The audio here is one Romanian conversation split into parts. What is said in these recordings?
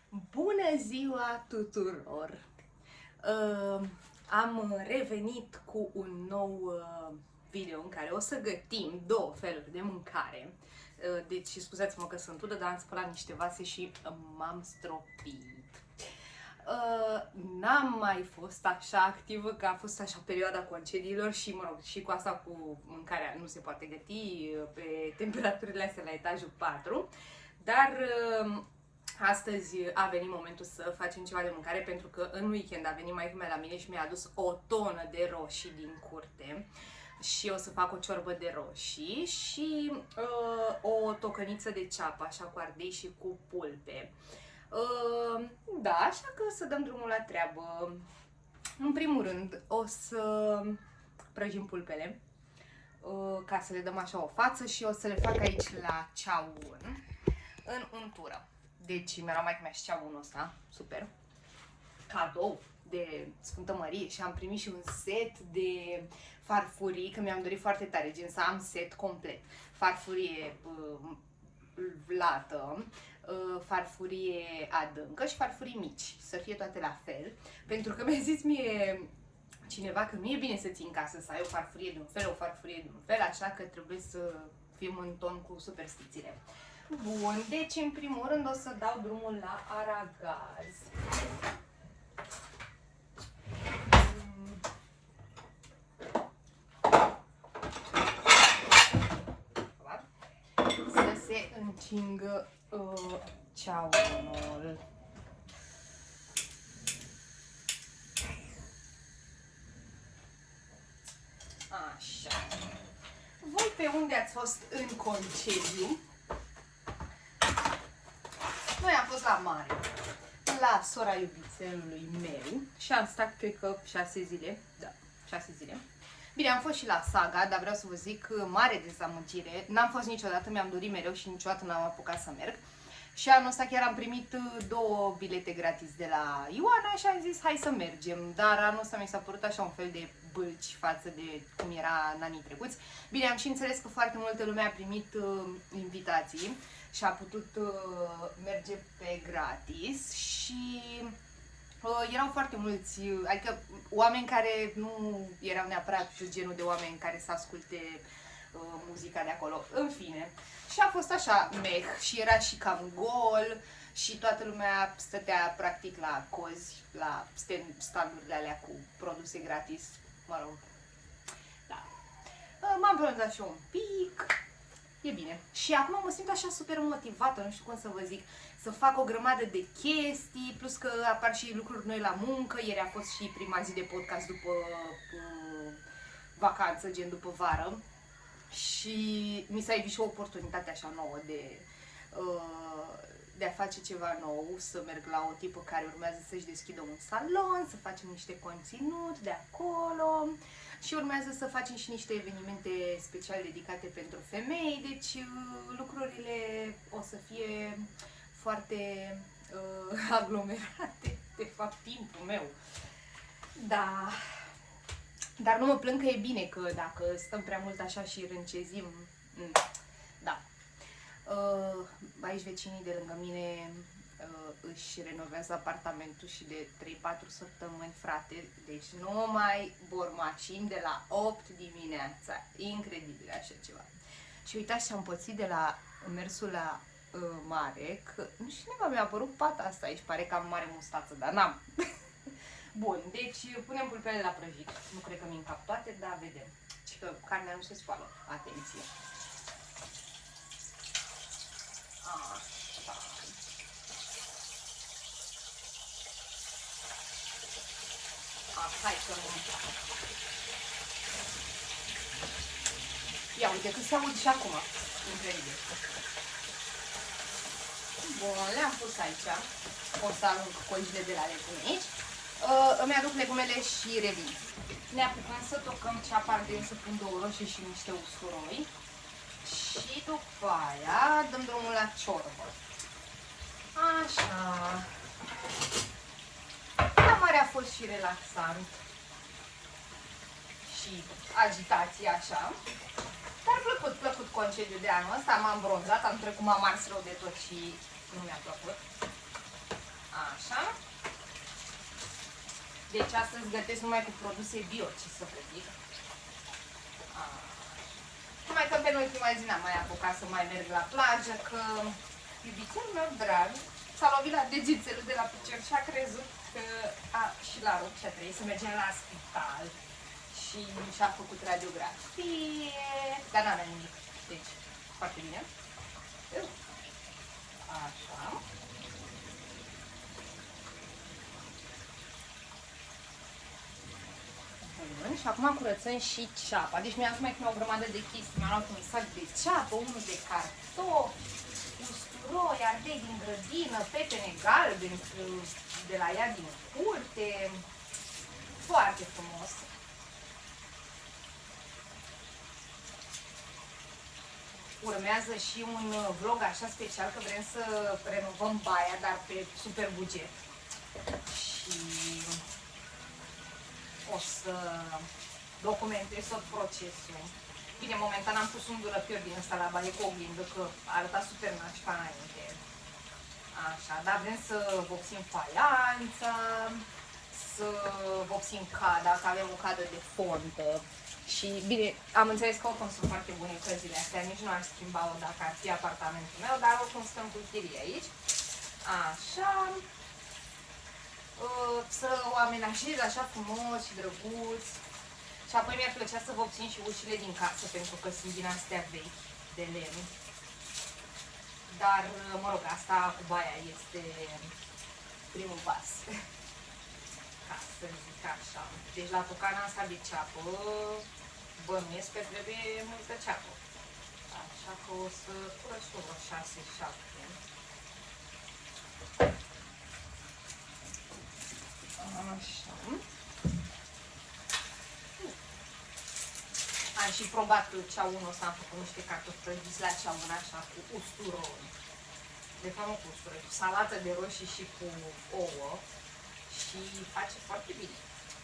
Bună ziua tuturor! Am revenit cu un nou video în care o să gătim două feluri de mâncare. Deci scuzați-mă că sunt udă, dar am spălat niște vase și m-am stropit. N-am mai fost așa activă, că a fost așa perioada concediilor și, mă rog, și cu asta cu mâncarea nu se poate găti pe temperaturile astea la etajul 4, dar astăzi a venit momentul să facem ceva de mâncare, pentru că în weekend a venit maică-mea la mine și mi-a adus o tonă de roșii din curte și o să fac o ciorbă de roșii și o tocăniță de ceapă, așa cu ardei și cu pulpe. Da, așa că să dăm drumul la treabă. În primul rând o să prăjim pulpele ca să le dăm așa o față și o să le fac aici la ceaun în untură. Deci mi-a luat maică-mea și ceaunul ăsta, super, cadou de Sfântă Mărie, și am primit și un set de farfurii, că mi-am dorit foarte tare, gen să am set complet. Farfurie lată, farfurie adâncă și farfurii mici, să fie toate la fel, pentru că mi-a zis mie cineva că nu e bine să ții în casă să ai o farfurie de un fel, o farfurie de un fel, așa că trebuie să fim în ton cu superstițiile. Bun, deci în primul rând o să dau drumul la aragaz. Să se încingă ceaunul. Așa. Voi pe unde ați fost în concediu? Noi am fost la mare, la sora iubițelului meu și am stat, cred că, 6 zile. Da, 6 zile. Bine, am fost și la Saga, dar vreau să vă zic, mare dezamăgire. N-am fost niciodată, mi-am dorit mereu și niciodată n-am apucat să merg. Și anul ăsta chiar am primit 2 bilete gratis de la Ioana și am zis hai să mergem. Dar anul ăsta mi s-a părut așa un fel de bâlci față de cum era în anii trecuți. Bine, am și înțeles că foarte multă lume a primit invitații și a putut merge pe gratis și erau foarte mulți, adică oameni care nu erau neapărat genul de oameni care să asculte muzica de acolo, în fine. Și a fost așa meh și era și cam gol și toată lumea stătea practic la cozi, la standurile alea cu produse gratis, mă rog. Da. M-am pronunțat și eu un pic. E bine. Și acum mă simt așa super motivată, nu știu cum să vă zic, să fac o grămadă de chestii, plus că apar și lucruri noi la muncă. Ieri a fost și prima zi de podcast după vacanță, gen după vară. Și mi s-a ivit și o oportunitate așa nouă de a face ceva nou, să merg la o tipă care urmează să-și deschidă un salon, să facem niște conținut de acolo și urmează să facem și niște evenimente special dedicate pentru femei, deci lucrurile o să fie foarte aglomerate, de fapt timpul meu. Da. Dar nu mă plâng că e bine, că dacă stăm prea mult așa și râncezim, da. Aici vecinii de lângă mine își renovează apartamentul și de 3-4 săptămâni, frate, deci nu mai bormacini de la 8 dimineața. Incredibil așa ceva. Și uitați ce am pățit de la mersul la mare, că nu știu, neva mi-a apărut pata asta aici, pare că am mare mustață, dar n-am. Bun, deci punem pulpele la prăjit. Nu cred că mi încap toate, dar vedem. Și că carnea nu se spală. Atenție! Așa. Hai să nu. Ia uite că se aude și acum. Incredibil. Bun, le-am pus aici. O să arunc cojile de la legume aici. Îmi aduc legumele și revin. Ne apucăm să tocăm ceapa ardent, să pun 2 roșii și niște usturoi. Și după aia dăm drumul la ciorbă. Așa. La mare a fost și relaxant. Și agitație așa. Dar plăcut concediu de anul ăsta. M-am bronzat, am trecut, m-am ars rău de tot și nu mi-a plăcut. Așa. Deci astăzi gătesc numai cu produse bio, ce să vă zic. Numai că pe ultima zi n-am mai apucat să mai merg la plajă, că iubițelul meu drag s-a lovit la degețelul de la picior și a crezut că și la rupt și a trebuit să mergem la spital. Și și-a făcut radiografie, dar n-avea nimic. Deci, foarte bine. Așa. Bun, și acum curățăm și ceapa. Deci mi-am mai o grămadă de chestii. Mi-am luat un sac de ceapă, unul de cartofi, usturoi, ardei din grădină, pepene galbeni de la ea din curte. Foarte frumos. Urmează și un vlog așa special, că vrem să renovăm baia, dar pe super buget. Și o să documentez tot procesul. Bine, momentan am pus un dulăpior din ăsta la baie cu oglindă, că arăta super nașpa înainte. Așa, dar vrem să vopsim faianța, să vopsim cada, că avem o cadă de fontă. Și bine, am înțeles că oricum sunt foarte bune căzile astea, nici nu aș schimba-o dacă ar fi apartamentul meu, dar oricum stăm cu chirie aici. Așa. Să o amenajez așa frumos și drăguț. Și apoi mi-ar plăcea să vopsim și ușile din casă, pentru că sunt din astea vechi, de lemn. Dar, mă rog, asta cu baia este primul pas. Ca să zic așa. Deci la tucana asta de ceapă, bănuiesc că trebuie multă ceapă. Așa că o să curăț și vreo 6-7. Așa. Am și probat ceaunul ăsta, am făcut niște cartofi prăjiți la ceaun așa cu usturoi. De fapt nu cu usturoi, cu salată de roșii și cu ouă. Și face foarte bine.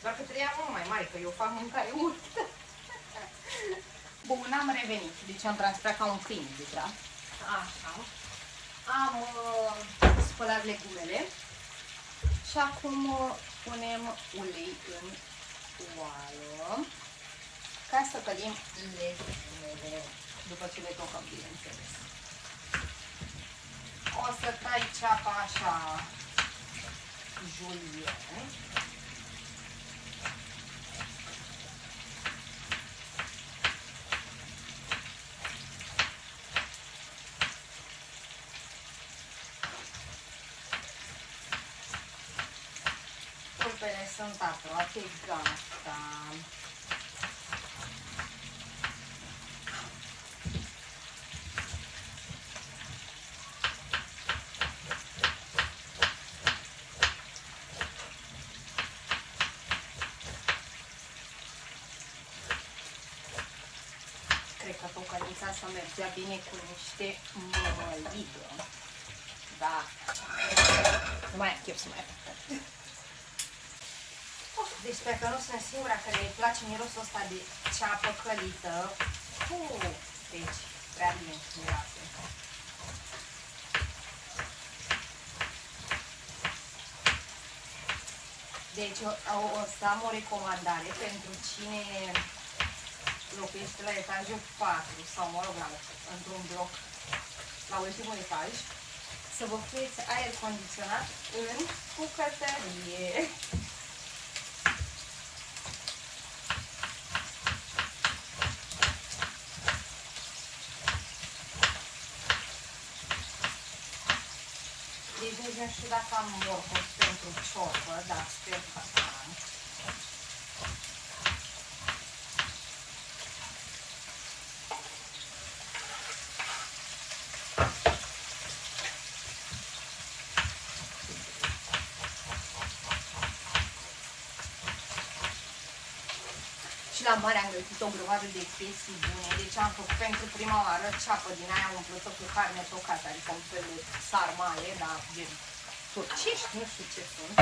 Doar că trebuia mult mai mare, că eu fac mâncare multă. Bun, am revenit. Deci am transpirat ca un câine deja. Așa. Am spălat legumele. Și acum punem ulei în oală. Ca să călim legumele. După ce le tocăm, bineînțeles. O să tai ceapa așa julien. Pulpele sunt aproape gata. Cred că tocănița să mergea bine cu niște mămăligă. Da. Nu mai am chef să mai fac. Deci sper că nu sunt singura care îi place mirosul ăsta de ceapă călită. Deci, prea bine miroase. Deci o să am o recomandare pentru cine locuiește la etajul 4 sau, mă rog, într-un bloc la ultimul etaj, să vă puneți aer condiționat în bucătărie. Deci nici nu știu dacă am morcov pentru ciorbă, dar sper că am. Și la mare am găsit o grămadă de chestii bune, deci am făcut pentru prima oară ceapă din aia umplută cu carne tocată, adică un fel de sarmale, dar de turcești, nu știu ce sunt.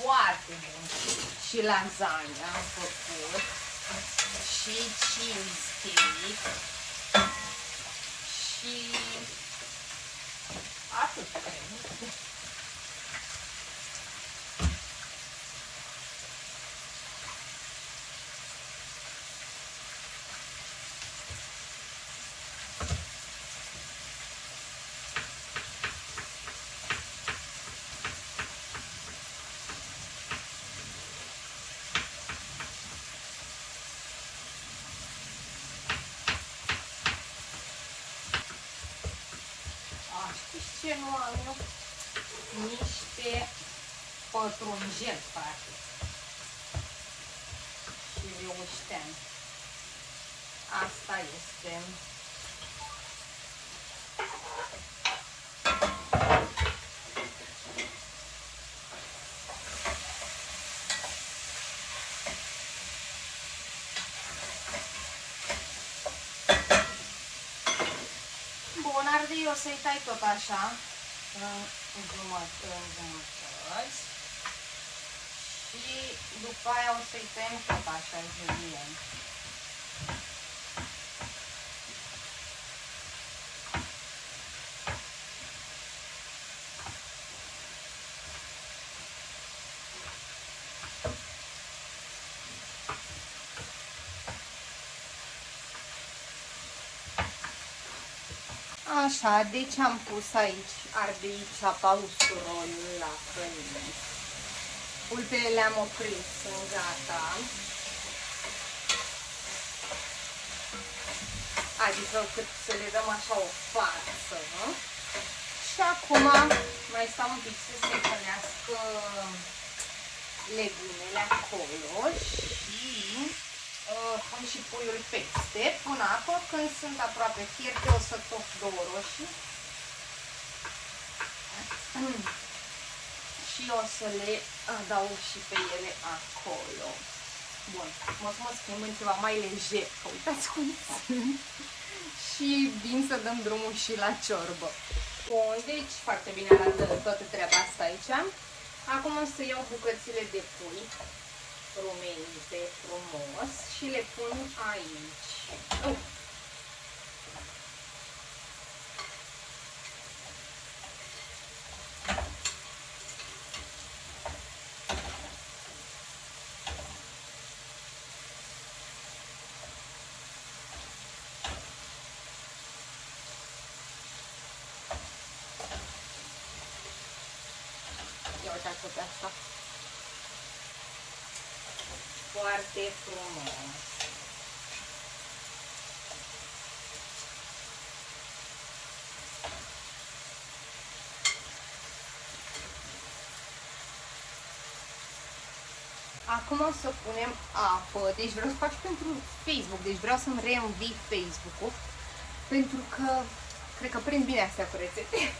Foarte bun. Și lasagna am făcut, și cheesecake, și atât, cred. Știți ce nu am eu? Niște pătrunjel, frate. Și reușteam. Asta este. Bun, ardei o să-i tai tot așa, în jumătăți. Și după aia o să-i tăiem tot așa, julien. Așa, deci am pus aici ardei ceapa usturoiul la călin. Pulpele le-am oprit, sunt gata. Adică cât să le dăm așa o față. Și acum mai stau un pic să se călească legumele acolo și pun și puiul peste. Până acolo, când sunt aproape fierte, o să toc 2 roșii și o să le adaug și pe ele acolo. Bun, o să mă schimb în ceva mai lejer, că uitați cum sunt. Și vin să dăm drumul și la ciorbă. Bun, deci foarte bine arată toată treaba asta aici. Acum o să iau bucățile de pui rumenite frumos și le pun aici. Ia uitați pe asta. Foarte frumos. Acum o să punem apă. Deci vreau să fac pentru Facebook. Deci vreau să-mi reînvii Facebook-ul. Pentru că cred că prind bine astea cu rețete.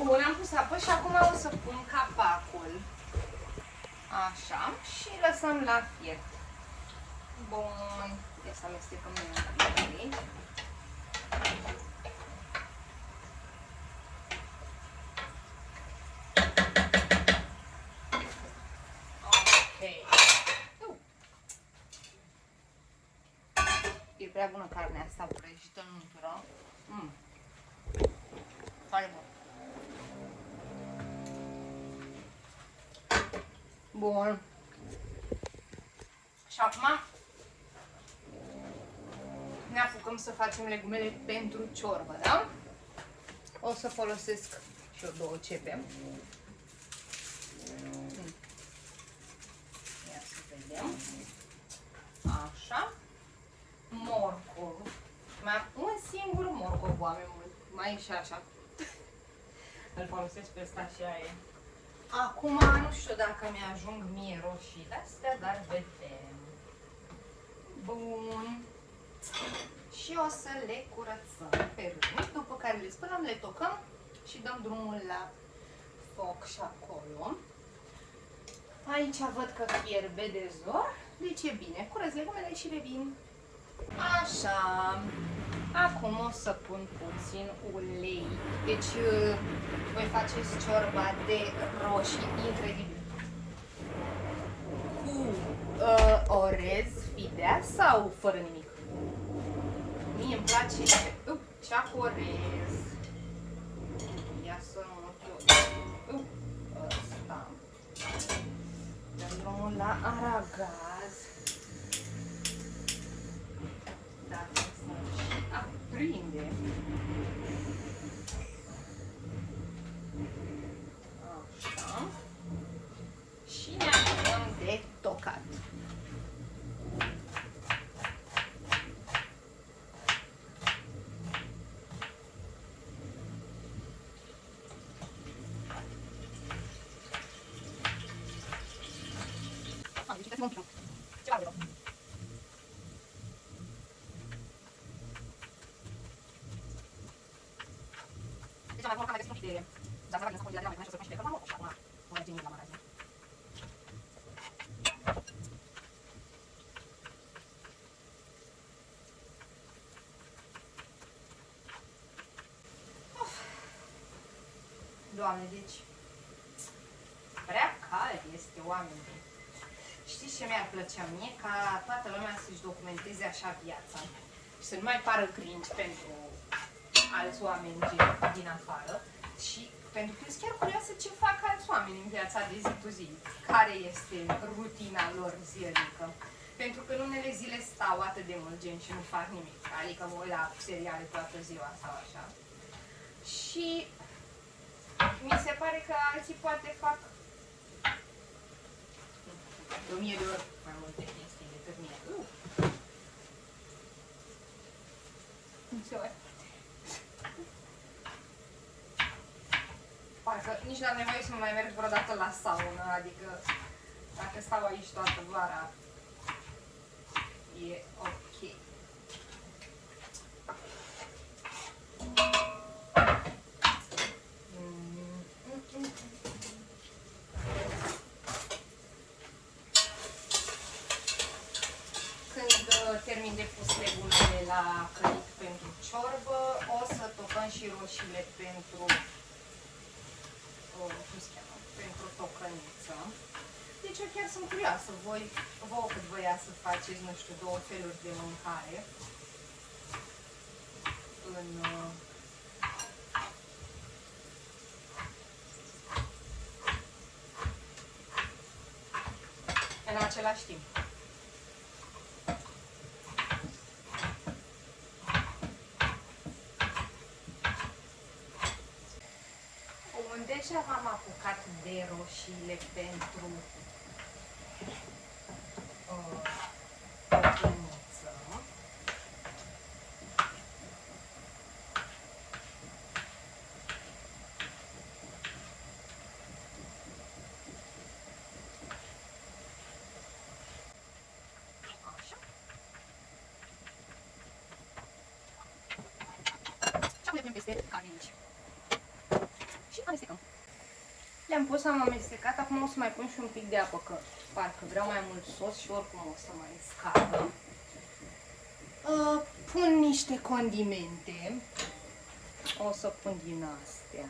Bun, am pus apă și acum o să pun capacul. Așa. Și lăsăm la fiert. Bun. Ia să amestecăm aici. E prea bună carnea asta prăjită în untură. Foarte bun. Bun. Și acum ne apucăm să facem legumele pentru ciorbă, da? O să folosesc și eu 2 cepe. Ia să vedem. Așa. Morcov. Mai am un singur morcov, oameni mulți. Mai și așa. Îl folosesc pe ăsta și aia. Acum nu știu dacă mi-ajung mie roșiile astea, dar vedem. Bun. Și o să le curățăm pe rând, după care le spălăm, le tocăm și dăm drumul la foc și acolo. Aici văd că fierbe de zor, deci e bine. Curăț legumele și revin. Așa. Acum o să pun puțin ulei. Deci voi faceți ciorba de roșii incredibil. Cu orez, fidea sau fără nimic? Mie îmi place cea cu orez. Ia să nu eu. Ăsta. Dăm drumul la aragaz. Dacă să și aprinde. Așa. Și ne apucăm de tocat. un pic. Ceva de rău. Deci am mai mai găsit un pic de... Dar să fac din asta congelat, mai până și o să faci de cărmamă și acum o mergem la magazin. Doamne, deci prea cald este, oameni. Știți ce mi-ar plăcea mie? Ca toată lumea să-și documenteze așa viața și să nu mai pară cringe pentru alți oameni din afară și pentru că sunt chiar curioasă ce fac alți oameni în viața de zi cu zi, care este rutina lor zilnică. Pentru că în unele zile stau atât de mult gen și nu fac nimic, adică mă uit la seriale toată ziua sau așa. Și mi se pare că alții poate fac de 1000 de ori mai multe chestii decât mine. Nu se mai parcă nici n-am nevoie să mă mai merg vreodată la saună, adică dacă stau aici toată vara, e ok. Când termin de pus legumele la călit pentru ciorbă, o să tocăm și roșiile pentru, cum se cheamă, pentru tocăniță. Deci eu chiar sunt curioasă, vouă cât voia să faceți, nu știu, două feluri de mâncare în același timp. Deja m-am apucat de roșiile pentru tocăniță. Așa. Și acum le punem peste carne mici. Și amestecăm. Le-am pus, am amestecat, acum o să mai pun și un pic de apă, că parcă vreau mai mult sos și oricum o să mai scadă. Pun niște condimente, o să pun din astea.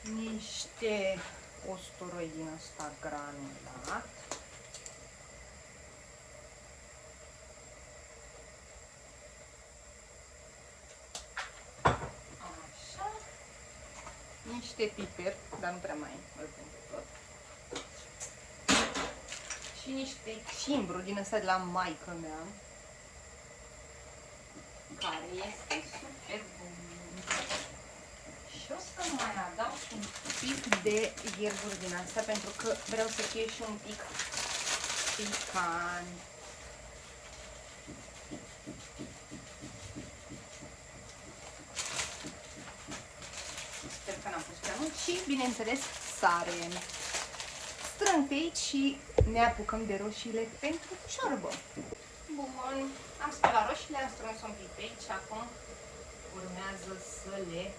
Niște usturoi din ăsta granulat. Niște piper, dar nu prea mai îl pun pe tot. Și niște cimbru din ăsta de la maică mea, care este super bun. Și o să mai adaug un pic de ierburi din astea, pentru că vreau să fie și un pic picant. Și, bineînțeles, sare. Strântei și ne apucăm de roșiile pentru ciorbă. Bun, am spălat roșiile, am strâns un pic pe aici, acum urmează să le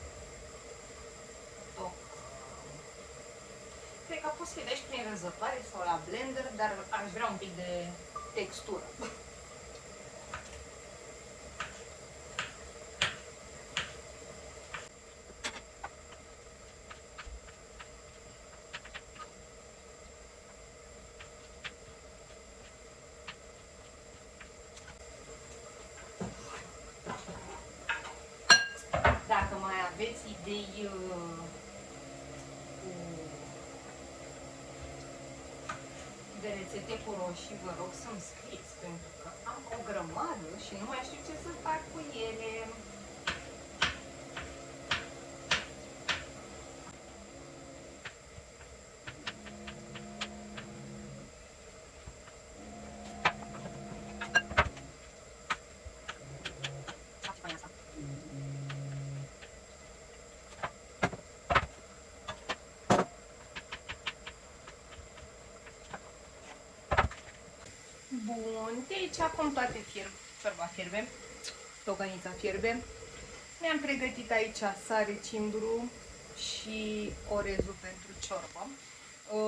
tocăm. Cred că poți să le dai și prin răzătoare sau la blender, dar aș vrea un pic de textură. Dacă mai aveți idei de rețete cu roșii, vă rog să-mi scrieți, pentru că am o grămadă și nu mai știu ce să fac cu ele. aici acum toate fierb. Ciorba fierbe, tocănița fierbe. Mi-am pregătit aici sare, cimbru și orezul pentru ciorbă.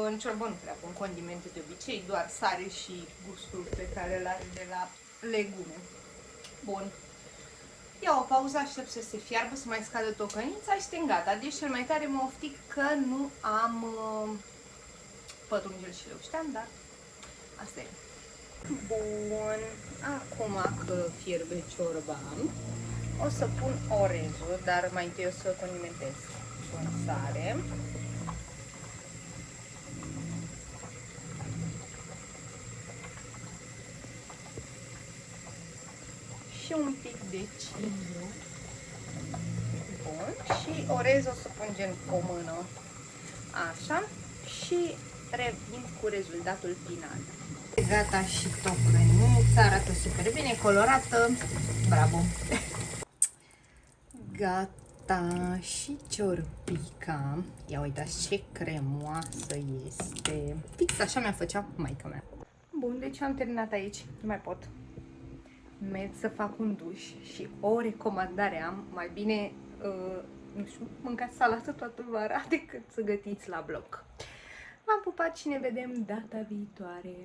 În ciorbă nu prea pun condimente de obicei, doar sare și gustul pe care îl are de la legume. Bun. Iau o pauză, aștept să se fiarbă, să mai scadă tocănița și suntem gata. Deci cel mai tare mă oftic că nu am pătrunjel și leu. Știam, dar asta e. Bun. Acum că fierbe ciorba, o să pun orezul, dar mai întâi o să condimentez. Pun sare. Și un pic de cimbru. Bun. Și orez o să pun gen o mână. Așa. Și revin cu rezultatul final. Gata și tocănița, arată super bine, colorată. Bravo! Gata și ciorbica. Ia uitați ce cremoasă este. Fix așa mi-a făcea maica mea. Bun, deci am terminat aici. Nu mai pot. Merg să fac un duș și o recomandare am. Mai bine, nu știu, mâncați salată toată vara decât să gătiți la bloc. V-am pupat și ne vedem data viitoare.